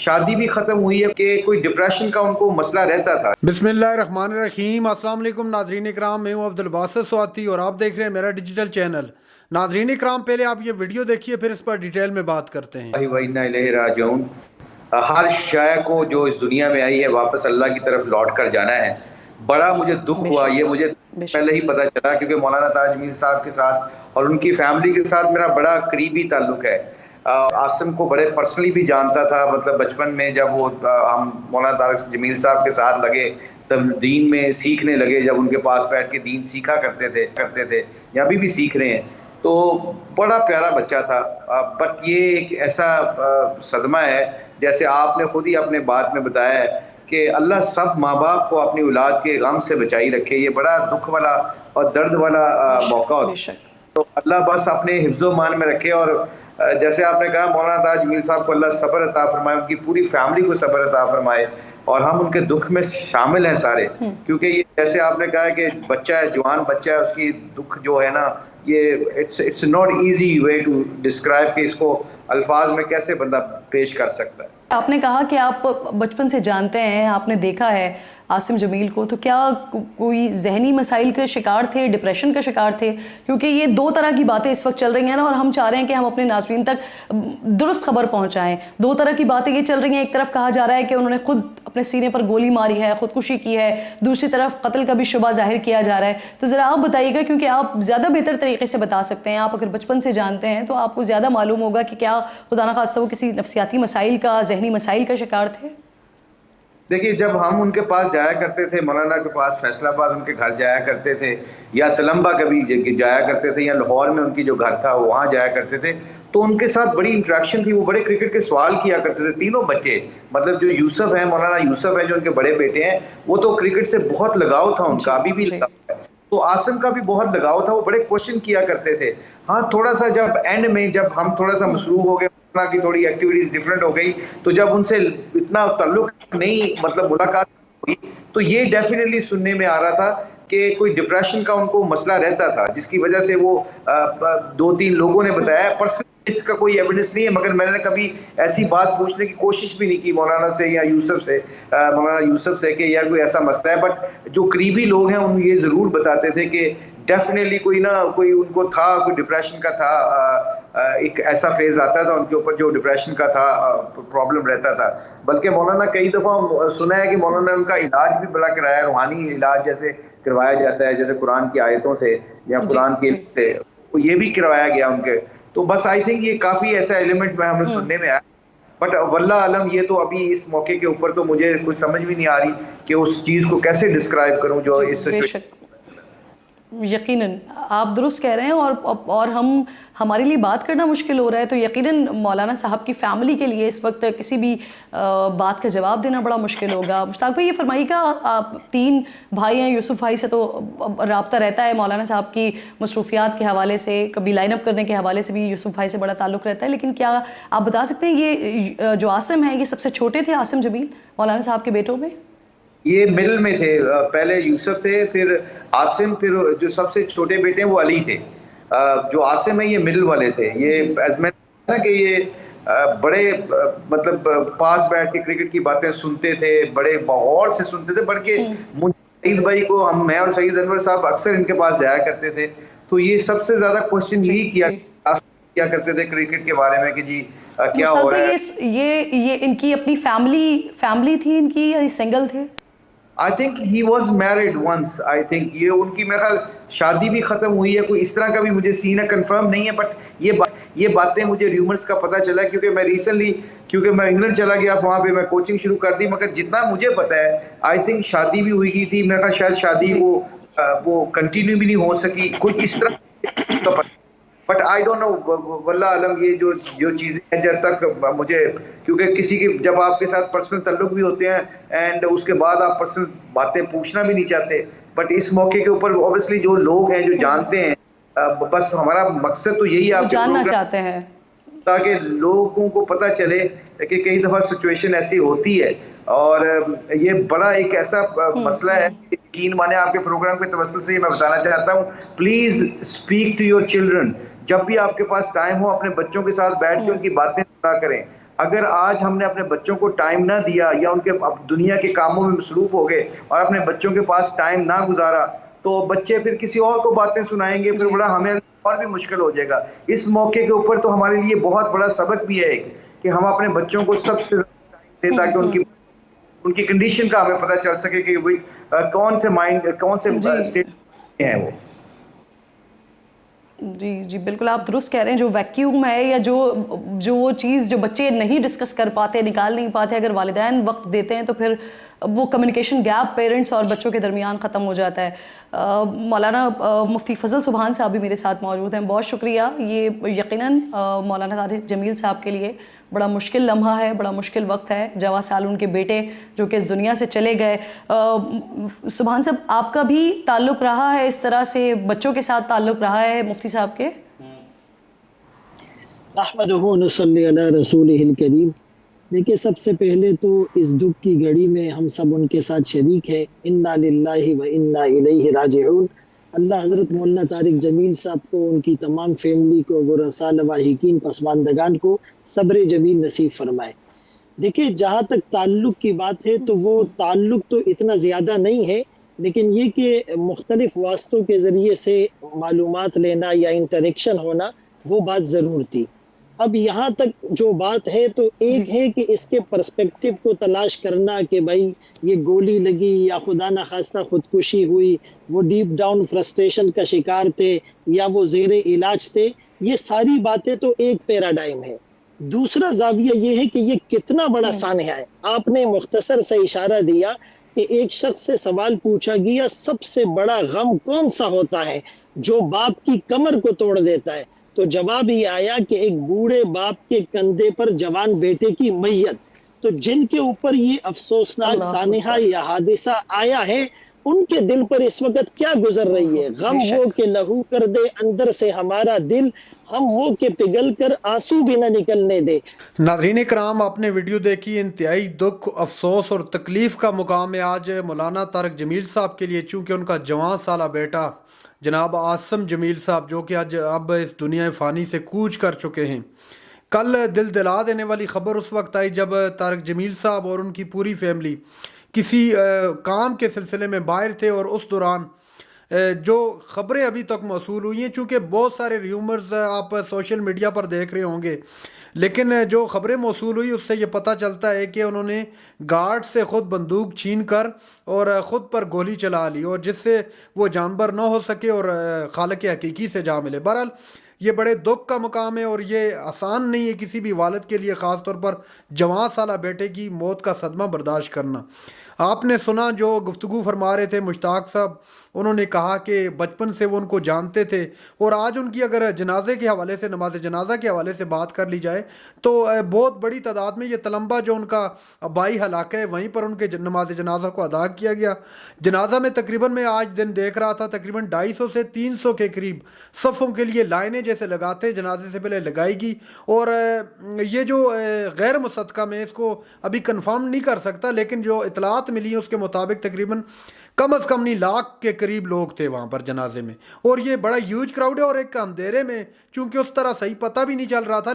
शादी भी खत्म हुई है कि कोई डिप्रेशन का उनको मसला रहता था। बिस्मिल्लाहिर्रहमानिर्रहीम। अस्सलाम वालेकुम नाज़रीन इकराम, मैं हूं अब्दुल बासित स्वाती और आप देख रहे हैं मेरा डिजिटल चैनल। नाज़रीन इकराम, पहले आप ये वीडियो देखिए, फिर इस पर डिटेल में बात करते हैं। व इन्ना इलैहि राजिऊन। हर शय को जो इस दुनिया में आई है वापस अल्लाह की तरफ लौट कर जाना है। बड़ा मुझे दुख हुआ, ये मुझे पहले ही पता चला, क्योंकि मौलाना ताज मीर साहब के साथ और उनकी फैमिली के साथ मेरा बड़ा करीबी ताल्लुक है। आसिम को बड़े पर्सनली भी जानता था, मतलब बचपन में जब वो हम मौलाना तारिक जमील साहब के साथ लगे तब दीन में सीखने लगे, जब उनके पास बैठ के दीन सीखा करते थे या अभी भी सीख रहे हैं। तो बड़ा प्यारा बच्चा था। बट ये एक ऐसा सदमा है, जैसे आपने खुद ही अपने बात में बताया है कि अल्लाह सब माँ बाप को अपनी औलाद के गम से बचाई रखे। ये बड़ा दुख वाला और दर्द वाला मौका होता है। तो अल्लाह बस अपने हिफ्ज़ो मान में रखे। और जैसे आपने कहा मौलाना ताज मीर साहब को अल्लाह सब्र अता फरमाए, उनकी पूरी फैमिली को सब्र अता फरमाए और हम उनके दुख में शामिल हैं सारे। क्योंकि ये जैसे आपने कहा कि बच्चा है, जवान बच्चा है, उसकी दुख जो है ना, ये it's not easy way to describe कि इसको अल्फाज में कैसे बंदा पेश कर सकता है। आपने कहा कि आप बचपन से जानते हैं, आपने देखा है आसिम जमील को, तो क्या कोई जहनी मसाइल के शिकार थे, डिप्रेशन का शिकार थे? क्योंकि ये दो तरह की बातें इस वक्त चल रही हैं ना, और हम चाह रहे हैं कि हम अपने नाज़रीन तक दुरुस्त खबर पहुंचाएं। दो तरह की बातें ये चल रही हैं, एक तरफ कहा जा रहा है कि उन्होंने खुद अपने सीने पर गोली मारी है, खुदकुशी की है, दूसरी तरफ कत्ल का भी शुबा जाहिर किया जा रहा है। तो ज़रा आप बताइएगा, क्योंकि आप ज़्यादा बेहतर तरीके से बता सकते हैं। आप अगर बचपन से जानते हैं तो आपको ज़्यादा मालूम होगा कि क्या खुदा न खास्ता वो किसी नफसियाती मसाइल का, जहनी मसाइल का शिकार थे। देखिए, जब हम उनके पास जाया करते थे, मौलाना के पास फैसलाबाद उनके घर जाया करते थे, या तलम्बा कभी जाया करते थे, या लाहौर में उनकी जो घर था वहाँ जाया करते थे, तो उनके साथ बड़ी इंटरेक्शन थी। वो बड़े क्रिकेट के सवाल किया करते थे, तीनों बच्चे। मतलब जो यूसुफ है, मौलाना यूसुफ है जो उनके बड़े बेटे हैं, वो तो क्रिकेट से बहुत लगाव था उनका, अभी भी लगाव है। तो आसिम का भी बहुत लगाव था, वो बड़े क्वेश्चन किया करते थे। हाँ, थोड़ा सा जब एंड में जब हम थोड़ा सा मसरूफ हो गए की थोड़ी एक्टिविटीज डिफरेंट हो गई, तो जब उनसे इतना ताल्लुक नहीं, मतलब मुलाकात हुई, तो ये डेफिनेटली सुनने में आ रहा था कि कोई डिप्रेशन का उनको मसला रहता था, जिसकी वजह से वो 2-3 लोगों ने बताया। पर्सनली इसका कोई एविडेंस नहीं है, मगर मैंने कभी ऐसी बात पूछने की कोशिश भी नहीं की मौलाना से या यूसुफ से, मौलाना यूसुफ से कि यार कोई ऐसा मसला है। बट जो करीबी लोग हैं उन ये जरूर बताते थे कि डेफिनेटली कोई ना कोई उनको था, कोई डिप्रेशन का था, एक ऐसा फेज आता था उनके ऊपर जो डिप्रेशन का था, प्रॉब्लम रहता था। बल्कि मौलाना कई दफ़ा सुना है कि मौलाना ने उनका इलाज भी बड़ा कराया, रूहानी इलाज जैसे करवाया जाता है, जैसे कुरान की आयतों से या कुरान के से, तो ये भी करवाया गया उनके। तो बस आई थिंक ये काफ़ी ऐसा एलिमेंट में हमें सुनने में आया। बट वल्लाह आलम, ये तो अभी इस मौके के ऊपर तो मुझे कुछ समझ भी नहीं आ रही कि उस चीज़ को कैसे डिस्क्राइब करूँ जो इस सिचुएशन। यकीनन आप दुरुस्त कह रहे हैं, और हमारे लिए बात करना मुश्किल हो रहा है, तो यकीनन मौलाना साहब की फ़ैमिली के लिए इस वक्त किसी भी बात का जवाब देना बड़ा मुश्किल होगा। मुश्ताक भाई, ये फरमाइएगा, आप 3 भाई हैं, यूसुफ भाई से तो रब्ता रहता है मौलाना साहब की मसरूफियात के हवाले से, कभी लाइन अप करने के हवाले से भी यूसुफ भाई से बड़ा ताल्लुक़ रहता है, लेकिन क्या आप बता सकते हैं ये जो आसिम है, ये सबसे छोटे थे आसिम जमील मौलाना साहब के बेटों में? ये मिडिल में थे, पहले यूसुफ थे, फिर आसिम, फिर जो सबसे छोटे बेटे हैं वो अली थे। जो आसिम है ये मिडिल वाले थे। ये ना कि ये बड़े मतलब पास बैठ के क्रिकेट की बातें सुनते थे, बड़े गौर से सुनते थे। बल्कि सईद भाई को मैं और सईद अनवर साहब अक्सर इनके पास जाया करते थे, तो ये सबसे ज्यादा क्वेश्चन यही किया करते थे क्रिकेट के बारे में कि जी क्या हो रहा है। ये इनकी अपनी फैमिली थी इनकी, या सिंगल थे? I think he was married once. I think ये उनकी मेरे ख्याल शादी भी खत्म हुई है, कोई इस तरह का भी मुझे सीन है, कंफर्म नहीं है। बट ये बातें मुझे र्यूमर्स का पता चला, क्योंकि मैं रिसेंटली, क्योंकि मैं इंग्लैंड चला गया, वहाँ पे मैं कोचिंग शुरू कर दी। मगर जितना मुझे पता है, आई थिंक शादी भी हुई की थी, मेरे ख्याल शायद शादी वो कंटिन्यू भी नहीं हो सकी, कोई इस तरह। बट आई डोंट नो, वल्लाह आलम, ये जो चीज़ें हैं, जब तक मुझे, क्योंकि किसी के जब आपके साथ पर्सनल ताल्लुक भी होते हैं एंड उसके बाद आप पर्सनल बातें पूछना भी नहीं चाहते। बट इस मौके के ऊपर ऑब्वियसली जो लोग हैं जो जानते हैं, बस हमारा मकसद तो यही है, आप जानना चाहते हैं ताकि लोगों को पता चले कि कई दफ़ा सिचुएशन ऐसी होती है। और ये बड़ा एक ऐसा मसला है, यकीन माने आपके प्रोग्राम के तवस्सुल से मैं बताना चाहता हूँ, please speak to your children. जब भी आपके पास टाइम हो, अपने बच्चों के साथ बैठ के उनकी बातें सुना करें। अगर आज हमने अपने बच्चों को टाइम ना दिया या उनके अब दुनिया के कामों में मसरूफ हो गए और अपने बच्चों के पास टाइम ना गुजारा, तो बच्चे फिर किसी और को बातें सुनाएंगे, फिर बड़ा हमें और भी मुश्किल हो जाएगा। इस मौके के ऊपर तो हमारे लिए बहुत बड़ा सबक भी है कि हम अपने बच्चों को सबसे टाइम दें ताकि उनकी कंडीशन का हमें पता चल सके कि भाई कौन से स्टेट में है वो। जी जी बिल्कुल, आप दुरुस्त कह रहे हैं। जो वैक्यूम है या जो वो चीज़ जो बच्चे नहीं डिस्कस कर पाते, निकाल नहीं पाते, अगर वालिदैन वक्त देते हैं तो फिर वो कम्युनिकेशन गैप पेरेंट्स और बच्चों के दरमियान ख़त्म हो जाता है। मौलाना मुफ्ती फ़ज़ल सुबहान साहब भी मेरे साथ मौजूद हैं, बहुत शुक्रिया। ये यकीनन मौलाना तारिक जमील साहब के लिए बड़ा मुश्किल लम्हा है, बड़ा मुश्किल वक्त है। जवा साल उनके बेटे जो कि इस दुनिया से चले गए। सुबहान साहब, आपका भी ताल्लुक़ रहा है इस तरह से, बच्चों के साथ ताल्लुक़ रहा है मुफ्ती साहब के? अहमदुहु नसल्ली अला रसूलिहिल करीम। देखिए, सबसे पहले तो इस दुख की घड़ी में हम सब उनके साथ शरीक है। इन्ना लिल्लाहि व इन्ना इलैहि राजिऊन। अल्लाह हज़रत मौलाना तारिक जमील साहब को, उनकी तमाम फैमिली को, वरसा लवाहिकीन पसमानदगान को सब्र जमील नसीब फरमाए। देखिए, जहाँ तक ताल्लुक़ की बात है तो वो ताल्लुक़ तो इतना ज़्यादा नहीं है, लेकिन ये कि मुख्तलिफ़ वास्तों के ज़रिए से मालूमात लेना या इंटरेक्शन होना, वो बात ज़रूर थी। अब यहाँ तक जो बात है तो एक है कि इसके पर्सपेक्टिव को तलाश करना कि भाई ये गोली लगी या खुदा न खास्ता खुदकुशी हुई, वो डीप डाउन फ्रस्ट्रेशन का शिकार थे या वो ज़ेरे इलाज थे, ये सारी बातें तो एक पैराडाइम है। दूसरा जाविया ये है कि ये कितना बड़ा सानहा है। आपने मुख्तसर से इशारा दिया कि एक शख्स से सवाल पूछा गया, सबसे बड़ा गम कौन सा होता है जो बाप की कमर को तोड़ देता है? तो जवाब ये आया कि एक बूढ़े बाप के कंधे पर जवान बेटे की मैयत। तो जिनके ऊपर ये अफसोसनाक सानहा या हादिसा आया है, उनके दिल पर इस वक्त क्या गुजर रही है? गम वो के लहू कर दे अंदर से हमारा दिल, हम वो के पिघल कर आंसू भी न निकलने दे। नाज़रीन इकराम, आपने वीडियो देखी। इंतहाई दुख, अफसोस और तकलीफ का मुकाम है आज मौलाना तारिक जमील साहब के लिए, चूँकि उनका जवान साला बेटा जनाब आसिम जमील साहब जो कि आज अब इस दुनिया फ़ानी से कूच कर चुके हैं। कल दिल दिला देने वाली ख़बर उस वक्त आई जब तारिक जमील साहब और उनकी पूरी फैमिली किसी काम के सिलसिले में बाहर थे, और उस दौरान जो ख़बरें अभी तक मौसूल हुई हैं, चूँकि बहुत सारे र्यूमर्स आप सोशल मीडिया पर देख रहे होंगे, लेकिन जो ख़बरें मौसूल हुई उससे ये पता चलता है कि उन्होंने गार्ड से ख़ुद बंदूक छीन कर और ख़ुद पर गोली चला ली, और जिससे वो जानवर ना हो सके और खालिक हकीकी से जा मिले। बहरहाल ये बड़े दुख का मुकाम है और ये आसान नहीं है किसी भी वालिद के लिए, ख़ास तौर पर जवान साला बेटे की मौत का सदमा बर्दाश्त करना। आपने सुना जो गुफ्तगू फरमा रहे थे मुश्ताक साहब, उन्होंने कहा कि बचपन से वो उनको जानते थे, और आज उनकी अगर जनाजे के हवाले से, नमाज जनाजा के हवाले से बात कर ली जाए तो बहुत बड़ी तादाद में ये तलम्बा जो उनका आबाई हलाका है वहीं पर उनके नमाज जनाजा को अदा किया गया। जनाजा में तकरीबन, मैं आज दिन देख रहा था, तकरीबन 250 से 300 के करीब सफ़ों के लिए लाइनें जैसे लगाते जनाजे से पहले लगाएगी। और ये जो गैर मुसद्दक़ा, मैं इसको अभी कन्फर्म नहीं कर सकता, लेकिन जो इतलात मिली है उसके मुताबिक तकरीबन कम अज़ कम नहीं लाख के करीब लोग थे वहाँ पर जनाजे में, और ये बड़ा ह्यूज क्राउड है। और एक अंधेरे में, चूँकि उस तरह सही पता भी नहीं चल रहा था,